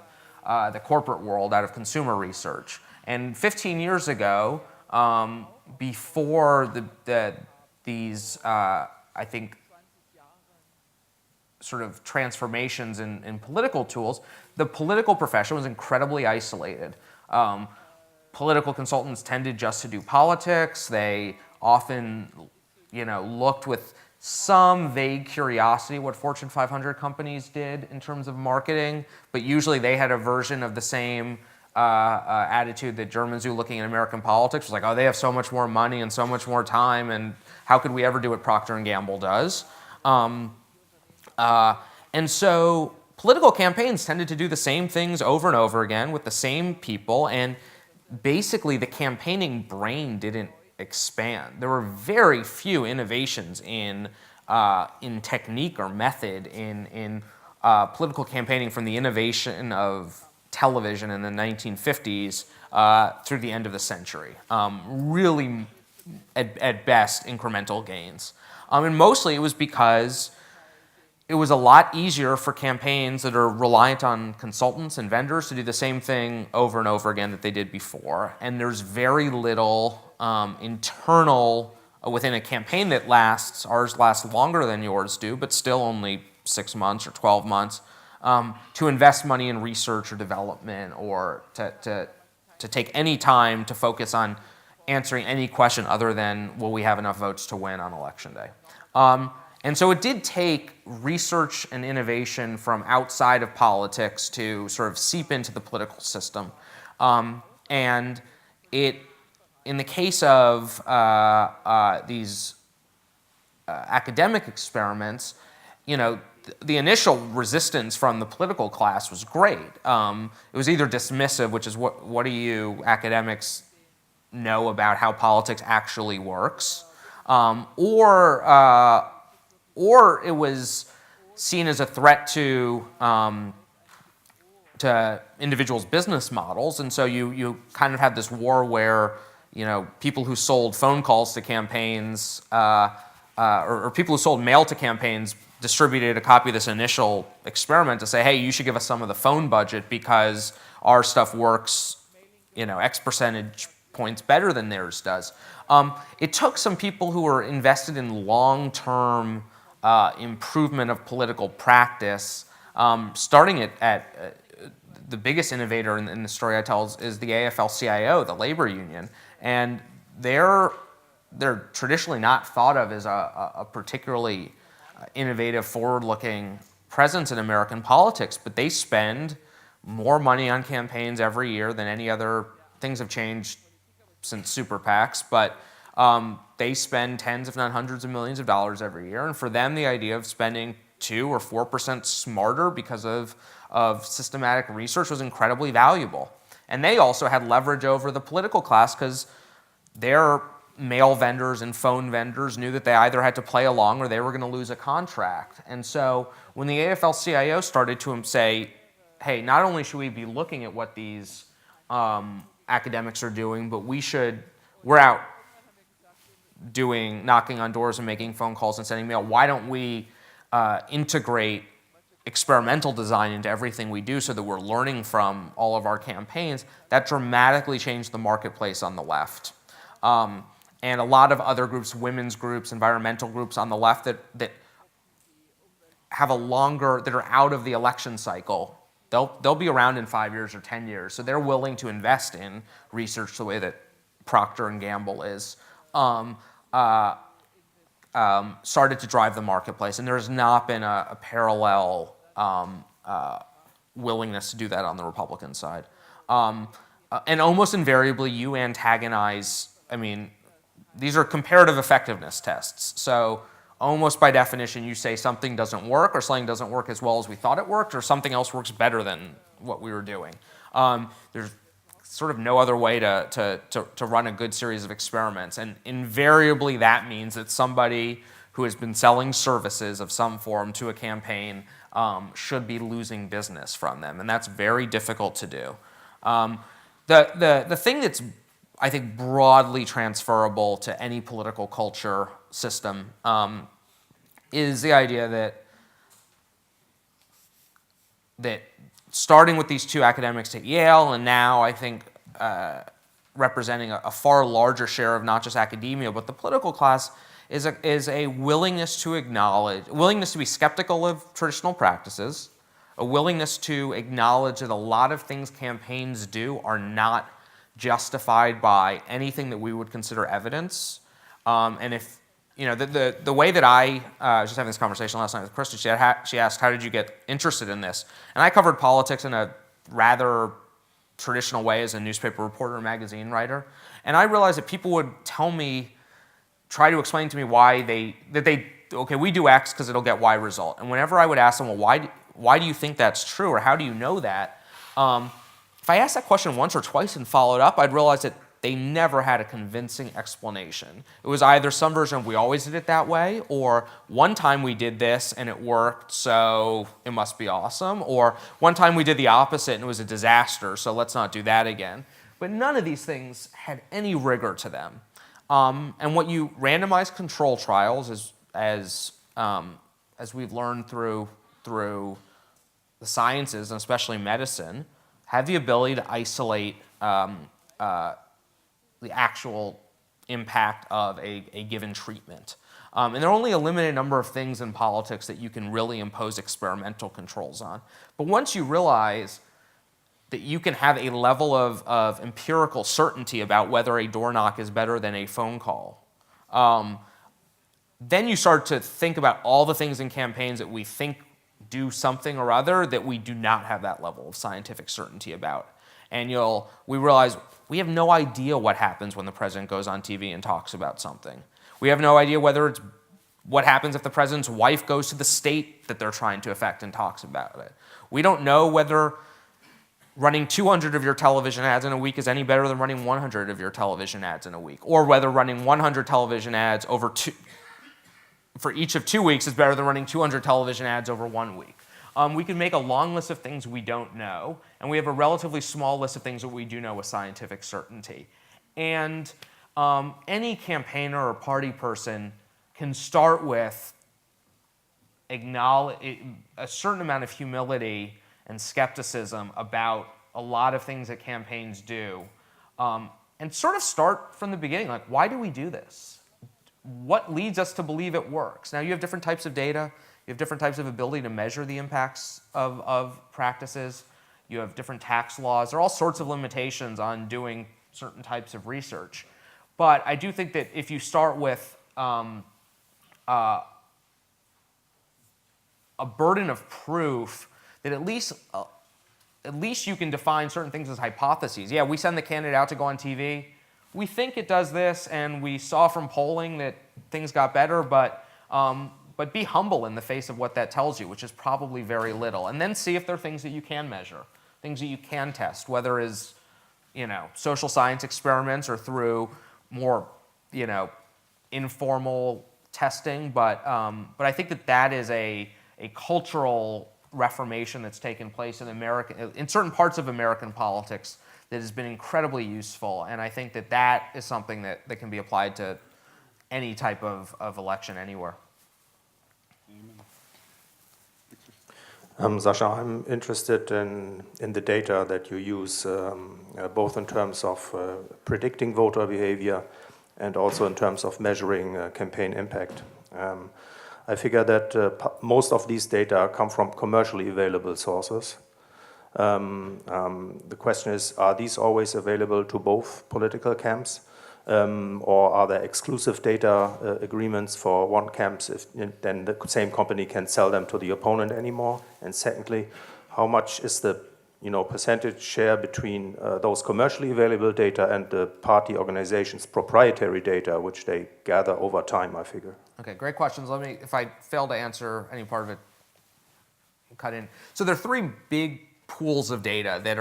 the corporate world, out of consumer research. And 15 years ago, before these, I think, sort of transformations in political tools, the political profession was incredibly isolated. Political consultants tended just to do politics. They often, looked with some vague curiosity what Fortune 500 companies did in terms of marketing, but usually they had a version of the same attitude that Germans do looking at American politics. It was like, oh, they have so much more money and so much more time, and how could we ever do what Procter & Gamble does? And so political campaigns tended to do the same things over and over again with the same people, and basically the campaigning brain didn't expand. There were very few innovations in technique or method in political campaigning from the innovation of television in the 1950s through the end of the century. Really, at best, incremental gains. And mostly it was because it was a lot easier for campaigns that are reliant on consultants and vendors to do the same thing over and over again that they did before. And there's very little internal, within a campaign that lasts, ours lasts longer than yours do, but still only 6 months or 12 months, to invest money in research or development, or to take any time to focus on answering any question other than, will we have enough votes to win on election day? And so it did take research and innovation from outside of politics to sort of seep into the political system. And in the case of these academic experiments, the initial resistance from the political class was great. It was either dismissive, which is what do you academics know about how politics actually works, or it was seen as a threat to individuals' business models, and so you kind of have this war where people who sold phone calls to campaigns or people who sold mail to campaigns distributed a copy of this initial experiment to say, hey, you should give us some of the phone budget because our stuff works, X percentage points better than theirs does. It took some people who were invested in long-term improvement of political practice, starting at the biggest innovator in the story I tell is the AFL-CIO, the labor union, and they're traditionally not thought of as a particularly innovative, forward-looking presence in American politics, but they spend more money on campaigns every year than any other. Things have changed since super PACs, but they spend tens, if not hundreds of millions of dollars every year, and for them, the idea of spending 2 or 4% smarter because of systematic research was incredibly valuable. And they also had leverage over the political class because their mail vendors and phone vendors knew that they either had to play along or they were going to lose a contract. And so when the AFL-CIO started to say, hey, not only should we be looking at what these academics are doing, but we're out knocking on doors and making phone calls and sending mail, why don't we integrate experimental design into everything we do so that we're learning from all of our campaigns? That dramatically changed the marketplace on the left. And a lot of other groups, women's groups, environmental groups on the left that have that are out of the election cycle, they'll be around in 5 years or 10 years. So they're willing to invest in research the way that Procter & Gamble is, started to drive the marketplace. And there's not been a parallel willingness to do that on the Republican side. And almost invariably, you antagonize, these are comparative effectiveness tests. So almost by definition, you say something doesn't work, or something doesn't work as well as we thought it worked, or something else works better than what we were doing. There's sort of no other way to run a good series of experiments. And invariably, that means that somebody who has been selling services of some form to a campaign should be losing business from them. And that's very difficult to do. The thing that's, I think, broadly transferable to any political culture system is the idea that starting with these two academics at Yale, and now I think representing a far larger share of not just academia, but the political class, is a willingness to be skeptical of traditional practices, a willingness to acknowledge that a lot of things campaigns do are not justified by anything that we would consider evidence. And if, the way that I was just having this conversation last night with Kristen, she asked, how did you get interested in this? And I covered politics in a rather traditional way as a newspaper reporter and magazine writer. And I realized that people would try to explain to me why okay, we do X because it'll get Y result. And whenever I would ask them, well, why do you think that's true, or how do you know that? If I asked that question once or twice and followed up, I'd realize that they never had a convincing explanation. It was either some version of we always did it that way, or one time we did this and it worked, so it must be awesome, or one time we did the opposite and it was a disaster, so let's not do that again. But none of these things had any rigor to them. And what you randomized control trials, as we've learned through the sciences, and especially medicine, have the ability to isolate the actual impact of a given treatment. And there are only a limited number of things in politics that you can really impose experimental controls on. But once you realize that you can have a level of empirical certainty about whether a door knock is better than a phone call, then you start to think about all the things in campaigns that we think do something or other that we do not have that level of scientific certainty about. And we realize we have no idea what happens when the president goes on TV and talks about something. We have no idea what happens if the president's wife goes to the state that they're trying to affect and talks about it. We don't know whether running 200 of your television ads in a week is any better than running 100 of your television ads in a week, or whether running 100 television ads over for each of 2 weeks is better than running 200 television ads over 1 week. We can make a long list of things we don't know, and we have a relatively small list of things that we do know with scientific certainty. And any campaigner or party person can start with a certain amount of humility and skepticism about a lot of things that campaigns do, and sort of start from the beginning, like, why do we do this? What leads us to believe it works? Now, you have different types of data. You have different types of ability to measure the impacts of practices. You have different tax laws. There are all sorts of limitations on doing certain types of research. But I do think that if you start with a burden of proof, that at least you can define certain things as hypotheses. Yeah, we send the candidate out to go on TV. We think it does this, and we saw from polling that things got better, but be humble in the face of what that tells you, which is probably very little. And then see if there are things that you can measure, things that you can test, whether it's social science experiments or through more informal testing. But I think that is a cultural reformation that's taken place in certain parts of American politics that has been incredibly useful, and I think that is something that can be applied to any type of election anywhere. Sasha, I'm interested in the data that you use, both in terms of predicting voter behavior and also in terms of measuring campaign impact. I figure that most of these data come from commercially available sources. The question is, are these always available to both political camps? Or are there exclusive data agreements for one camp, then the same company can sell them to the opponent anymore? And secondly, how much is the percentage share between those commercially available data and the party organization's proprietary data, which they gather over time, I figure? Okay, great questions. If I fail to answer any part of it, cut in. So there are three big pools of data that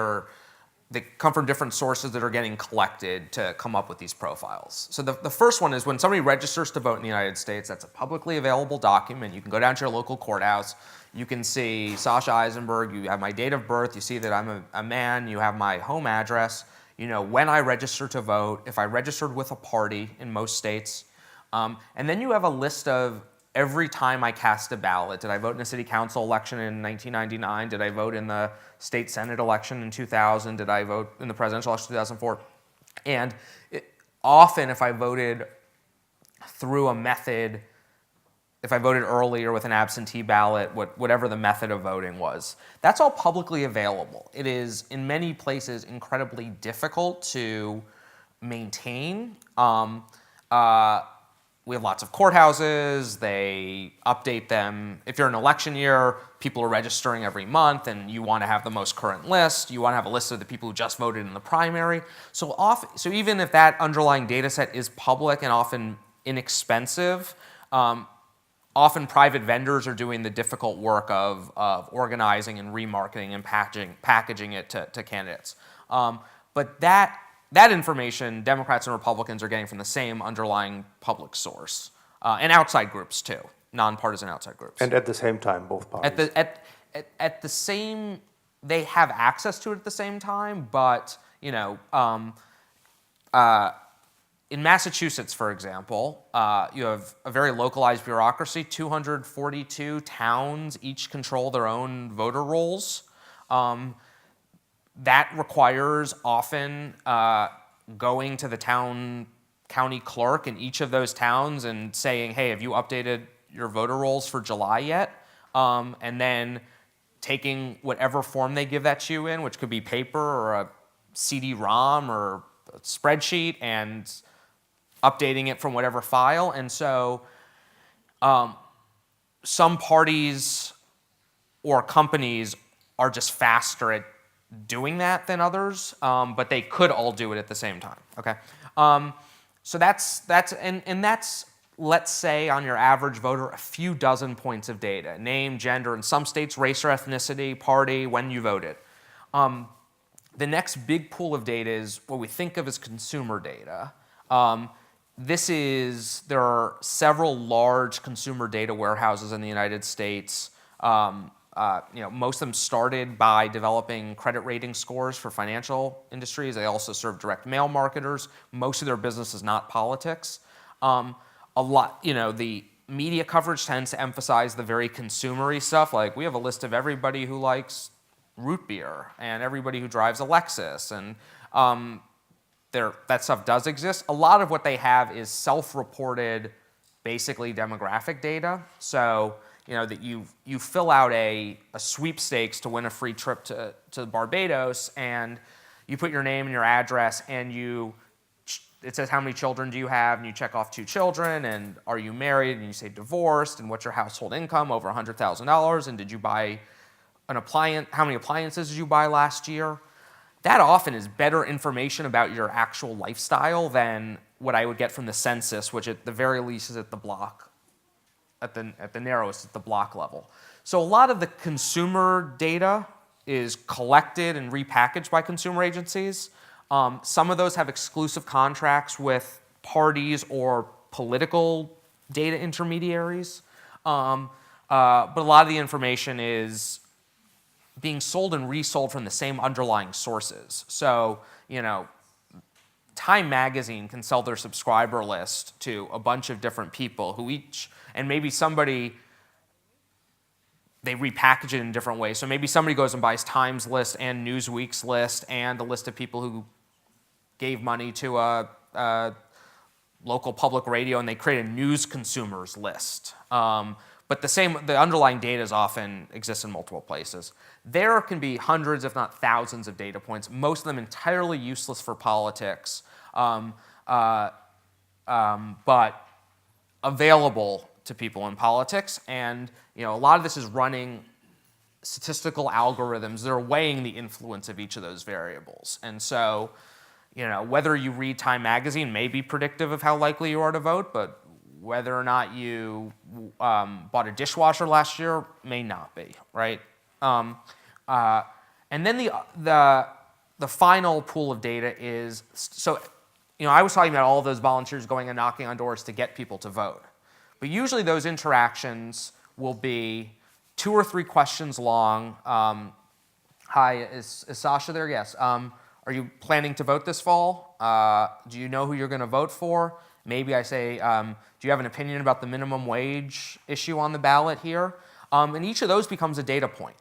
come from different sources that are getting collected to come up with these profiles. So the first one is when somebody registers to vote in the United States, that's a publicly available document. You can go down to your local courthouse. You can see Sasha Issenberg. You have my date of birth. You see that I'm a man. You have my home address. You know when I register to vote, if I registered with a party in most states. And then you have a list of every time I cast a ballot. Did I vote in a city council election in 1999? Did I vote in the state senate election in 2000? Did I vote in the presidential election in 2004? And often if I voted through a method, if I voted early or with an absentee ballot, whatever the method of voting was, that's all publicly available. It is, in many places, incredibly difficult to maintain. We have lots of courthouses. They update them. If you're in an election year, people are registering every month, and you want to have the most current list. You want to have a list of the people who just voted in the primary. So even if that underlying data set is public and often inexpensive, often private vendors are doing the difficult work of organizing and remarketing and packaging it to candidates. But that information, Democrats and Republicans are getting from the same underlying public source, and outside groups too, nonpartisan outside groups. And at the same time, both parties. At the same, they have access to it at the same time, but in Massachusetts, for example, you have a very localized bureaucracy. 242 towns each control their own voter rolls. That requires often going to the county clerk in each of those towns and saying, hey, have you updated your voter rolls for July yet? And then taking whatever form they give that to you in, which could be paper or a CD-ROM or a spreadsheet, and updating it from whatever file. And so some parties or companies are just faster at doing that than others, but they could all do it at the same time. Okay, so that's let's say on your average voter a few dozen points of data: name, gender, in some states race or ethnicity, party, when you voted. The next big pool of data is what we think of as consumer data. there are several large consumer data warehouses in the United States. Most of them started by developing credit rating scores for financial industries. They also serve direct mail marketers. Most of their business is not politics. The media coverage tends to emphasize the very consumery stuff, like we have a list of everybody who likes root beer and everybody who drives a Lexus, and that stuff does exist. A lot of what they have is self-reported, basically demographic data. So that you fill out a sweepstakes to win a free trip to Barbados, and you put your name and your address, and it says how many children do you have, and you check off 2 children, and are you married, and you say divorced, and what's your household income, over $100,000, and did you buy an appliance, how many appliances did you buy last year? That often is better information about your actual lifestyle than what I would get from the census, which at the very least is at the block, at the narrowest at the block level. So a lot of the consumer data is collected and repackaged by consumer agencies. Some of those have exclusive contracts with parties or political data intermediaries. But a lot of the information is being sold and resold from the same underlying sources. So, Time Magazine can sell their subscriber list to a bunch of different people who each, and maybe they repackage it in different ways. So maybe somebody goes and buys Time's list and Newsweek's list and a list of people who gave money to a local public radio, and they create a news consumers list. But the underlying data often exists in multiple places. There can be hundreds, if not thousands, of data points, most of them entirely useless for politics, but available to people in politics. And a lot of this is running statistical algorithms that are weighing the influence of each of those variables. And so, whether you read Time Magazine may be predictive of how likely you are to vote, but whether or not you bought a dishwasher last year may not be, right? And then the final pool of data is, I was talking about all of those volunteers going and knocking on doors to get people to vote. But usually those interactions will be 2 or 3 questions long. Hi, is Sasha there? Yes. Are you planning to vote this fall? Do you know who you're going to vote for? Maybe I say, do you have an opinion about the minimum wage issue on the ballot here? And each of those becomes a data point.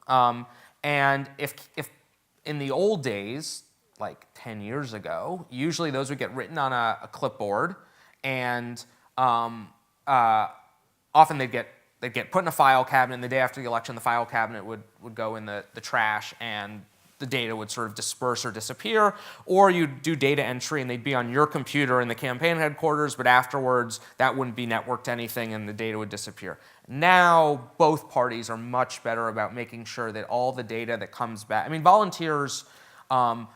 And if in the old days, like 10 years ago, usually those would get written on a clipboard, and often they'd get put in a file cabinet, and the day after the election, the file cabinet would go in the trash, and the data would sort of disperse or disappear, or you'd do data entry and they'd be on your computer in the campaign headquarters, but afterwards that wouldn't be networked to anything and the data would disappear. Now both parties are much better about making sure that all the data that comes back, volunteers at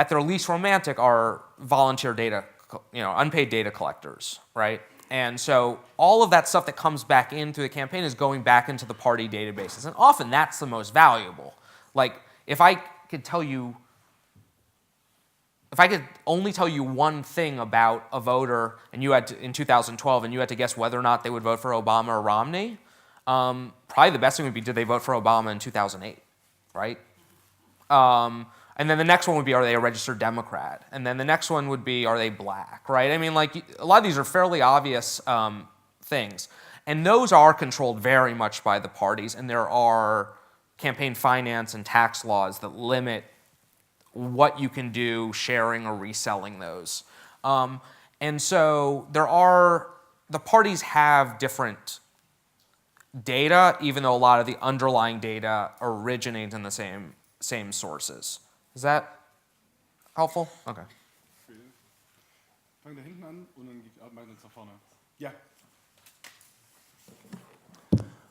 their least romantic are volunteer data, unpaid data collectors, right? And so all of that stuff that comes back in through the campaign is going back into the party databases, and often that's the most valuable. Like, if I could only tell you one thing about a voter, and you had to, in 2012, and you had to guess whether or not they would vote for Obama or Romney, probably the best thing would be, did they vote for Obama in 2008, right? And then the next one would be, are they a registered Democrat? And then the next one would be, are they black, right? A lot of these are fairly obvious things. And those are controlled very much by the parties, and there are campaign finance and tax laws that limit what you can do sharing or reselling those. And so the parties have different data, even though a lot of the underlying data originate in the same sources. Is that helpful? Okay. Fang da hinten an und dann arbeiten wir uns nach vorne. Ja.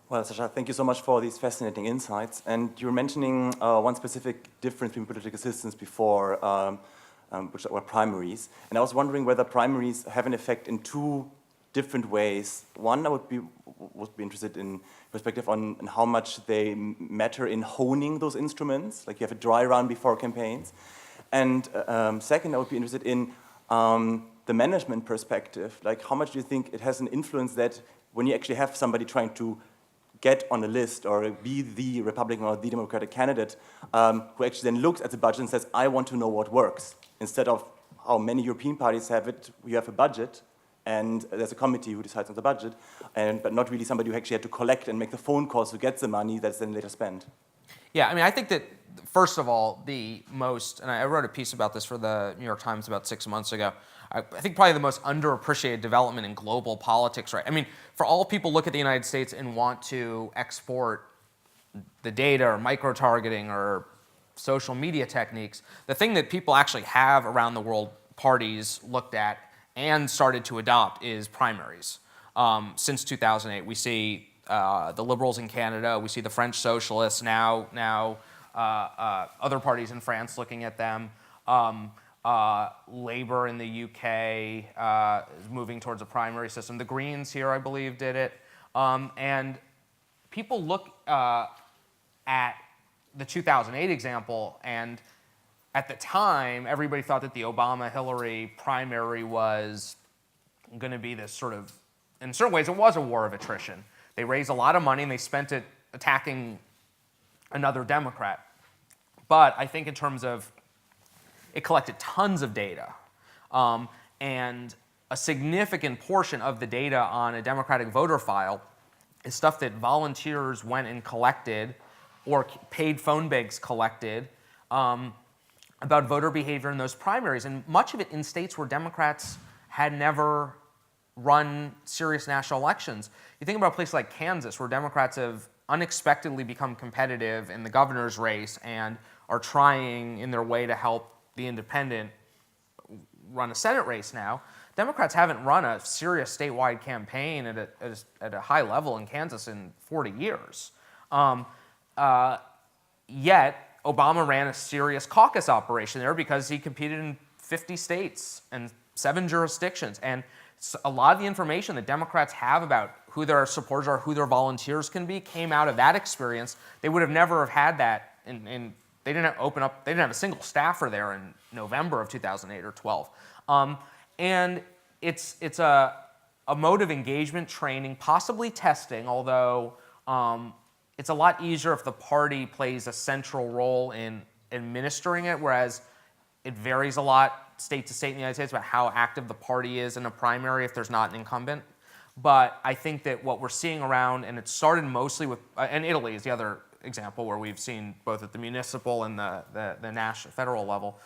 Well, Sasha, thank you so much for these fascinating insights. And you were mentioning one specific difference between political systems before, which were primaries. And I was wondering whether primaries have an effect in 2 different ways. One, I would be interested in perspective on how much they matter in honing those instruments, like you have a dry run before campaigns. And second, I would be interested in the management perspective, like how much do you think it has an influence that when you actually have somebody trying to get on a list or be the Republican or the Democratic candidate who actually then looks at the budget and says, I want to know what works, instead of how many European parties have it, you have a budget, and there's a committee who decides on the budget, but not really somebody who actually had to collect and make the phone calls to get the money that's then later spent. Yeah, I mean, I think that, first of all, the most, and I wrote a piece about this for the New York Times about 6 months ago, I think probably the most underappreciated development in global politics, right? I mean, for all people look at the United States and want to export the data or micro-targeting or social media techniques, the thing that people actually have around the world, parties looked at and started to adopt, is primaries. Since 2008, we see the Liberals in Canada, we see the French Socialists, now other parties in France looking at them. Labour in the UK is moving towards a primary system. The Greens here, I believe, did it. And people look at the 2008 example, and at the time, everybody thought that the Obama-Hillary primary was going to be this sort of, in certain ways, it was a war of attrition. They raised a lot of money and they spent it attacking another Democrat. But I think in terms of, it collected tons of data. And a significant portion of the data on a Democratic voter file is stuff that volunteers went and collected or paid phone banks collected about voter behavior in those primaries. And much of it in states where Democrats had never run serious national elections. You think about a place like Kansas, where Democrats have unexpectedly become competitive in the governor's race and are trying in their way to help the independent run a Senate race now. Democrats haven't run a serious statewide campaign at a high level in Kansas in 40 years. Yet, Obama ran a serious caucus operation there because he competed in 50 states and 7 jurisdictions. And a lot of the information that Democrats have about who their supporters are, who their volunteers can be, came out of that experience. They would have never have had that, they didn't have a single staffer there in November of 2008 or 12. And it's a mode of engagement, training, possibly testing, although it's a lot easier if the party plays a central role in administering it, whereas it varies a lot state to state in the United States about how active the party is in a primary if there's not an incumbent. But I think that what we're seeing around, and it started mostly with, and Italy is the other example where we've seen both at the municipal and the national, federal level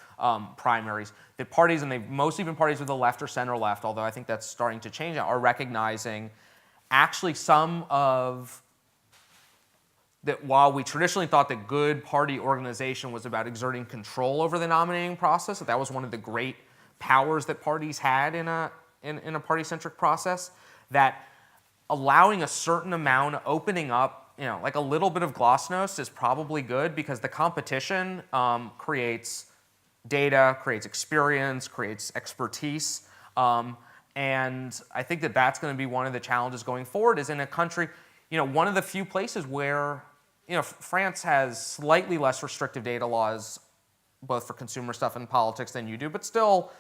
primaries, that parties, and they've mostly been parties with the left or center left, although I think that's starting to change now, are recognizing actually some of that while we traditionally thought that good party organization was about exerting control over the nominating process, that was one of the great powers that parties had in a party-centric process, that allowing a certain amount, opening up, like a little bit of glasnost is probably good because the competition creates data, creates experience, creates expertise. And I think that that's going to be one of the challenges going forward is in a country, one of the few places where France has slightly less restrictive data laws, both for consumer stuff and politics than you do, but still,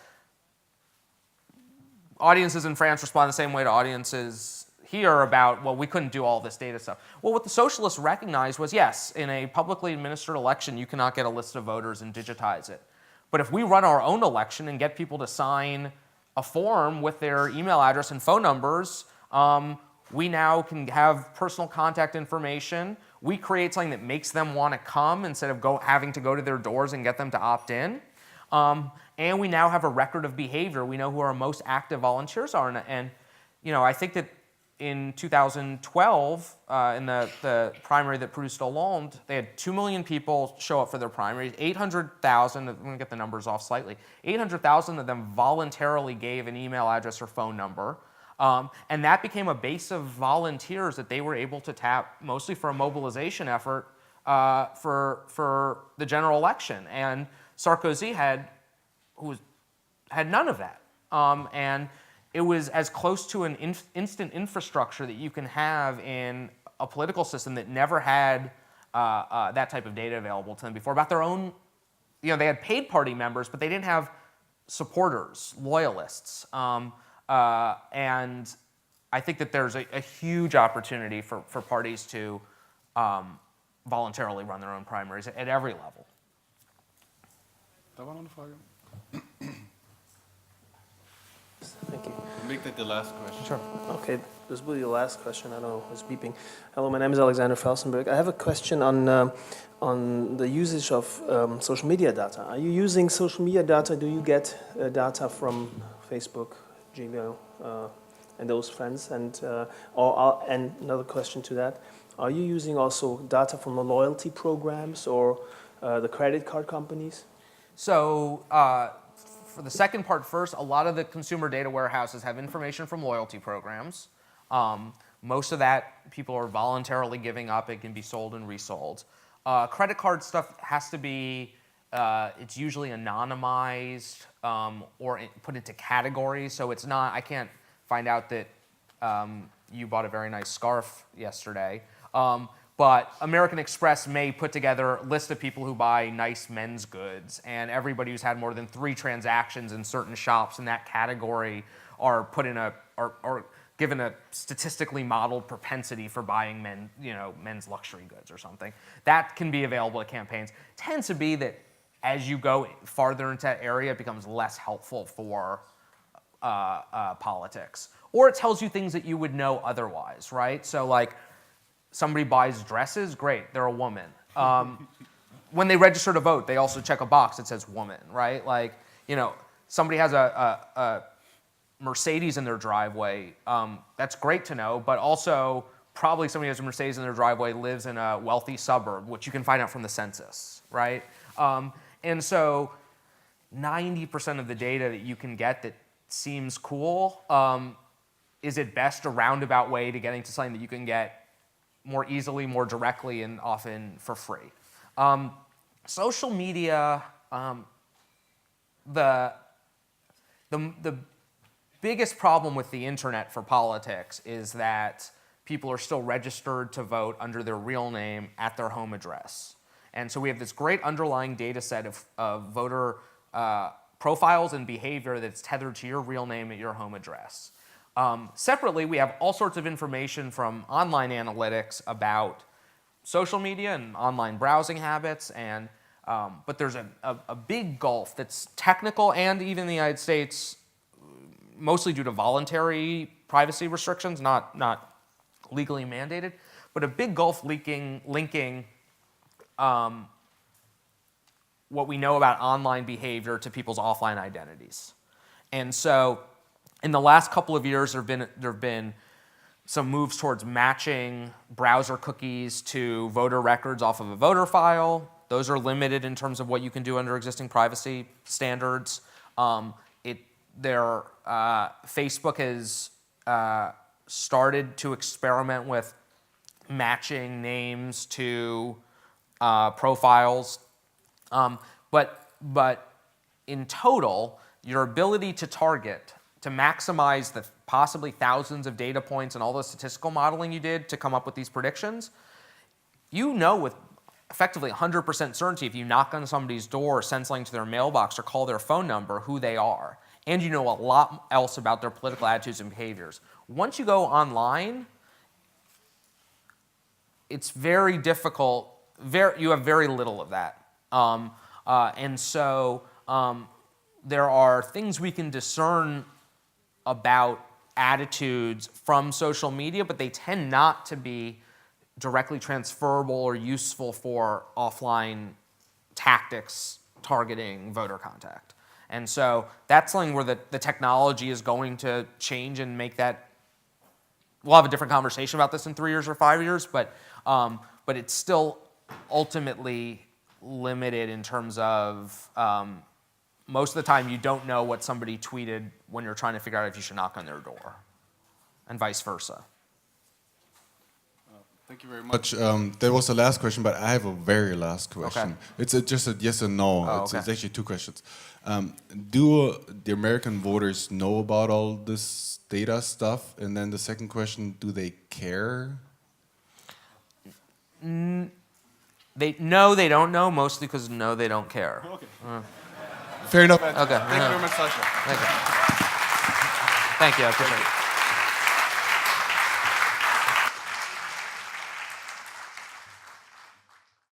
audiences in France respond the same way to audiences here about, well, we couldn't do all this data stuff. Well, what the socialists recognized was, yes, in a publicly administered election, you cannot get a list of voters and digitize it. But if we run our own election and get people to sign a form with their email address and phone numbers, we now can have personal contact information. We create something that makes them want to come instead of having to go to their doors and get them to opt in. And we now have a record of behavior. We know who our most active volunteers are. And I think that in 2012, in the primary that produced Hollande, they had 2 million people show up for their primaries. 800,000, I'm going to get the numbers off slightly, 800,000 of them voluntarily gave an email address or phone number. And that became a base of volunteers that they were able to tap mostly for a mobilization effort for the general election. And Sarkozy had none of that. And it was as close to an instant infrastructure that you can have in a political system that never had that type of data available to them before about their own, they had paid party members, but they didn't have supporters, loyalists. And I think that there's a huge opportunity for parties to voluntarily run their own primaries at every level. Da war noch eine Frage. Thank you. Make that the last question. Sure. Okay, this will be the last question. I don't know, it's beeping. Hello, my name is Alexander Felsenberg. I have a question on the usage of social media data. Are you using social media data? Do you get data from Facebook, Gmail, and those friends? And and another question to that: are you using also data from the loyalty programs or the credit card companies? So for the second part first, a lot of the consumer data warehouses have information from loyalty programs. Most of that people are voluntarily giving up. It can be sold and resold. Credit card stuff has to be, it's usually anonymized or put into categories. So it's not, I can't find out that you bought a very nice scarf yesterday. But American Express may put together a list of people who buy nice men's goods, and everybody who's had more than 3 transactions in certain shops in that category are put in are given a statistically modeled propensity for buying men's luxury goods or something. That can be available at campaigns. It tends to be that as you go farther into that area, it becomes less helpful for politics. Or it tells you things that you would know otherwise, right? So like, somebody buys dresses, great, they're a woman. When they register to vote, they also check a box that says woman, right? Like, somebody has a Mercedes in their driveway, that's great to know, but also probably somebody who has a Mercedes in their driveway lives in a wealthy suburb, which you can find out from the census, right? And so 90% of the data that you can get that seems cool is at best a roundabout way to getting to something that you can get more easily, more directly, and often for free. Social media, the biggest problem with the internet for politics is that people are still registered to vote under their real name at their home address. And so we have this great underlying data set of voter profiles and behavior that's tethered to your real name at your home address. Separately, we have all sorts of information from online analytics about social media and online browsing habits, and but there's a big gulf that's technical, and even in the United States, mostly due to voluntary privacy restrictions, not legally mandated, but a big gulf linking what we know about online behavior to people's offline identities. And so in the last couple of years, there have been some moves towards matching browser cookies to voter records off of a voter file. Those are limited in terms of what you can do under existing privacy standards. Facebook has started to experiment with matching names to profiles. But in total, your ability to target, to maximize the possibly thousands of data points and all the statistical modeling you did to come up with these predictions, with effectively 100% certainty if you knock on somebody's door or send something to their mailbox or call their phone number who they are. And you know a lot else about their political attitudes and behaviors. Once you go online, it's very difficult. You have very little of that. And so there are things we can discern about attitudes from social media, but they tend not to be directly transferable or useful for offline tactics targeting voter contact. And so that's something where the technology is going to change and make that. We'll have a different conversation about this in 3 years or 5 years, but it's still ultimately limited in terms of most of the time you don't know what somebody tweeted when you're trying to figure out if you should knock on their door, and vice versa. Thank you very much. That was the last question, but I have a very last question. Okay. It's just a yes or no. Oh, it's okay. actually 2 questions. Do the American voters know about all this data stuff? And then the second question, do they care? They don't know, mostly because they don't care. Okay. Fair enough. Okay. Thank you very much, Sasha. Thank you. Thank you. I appreciate it.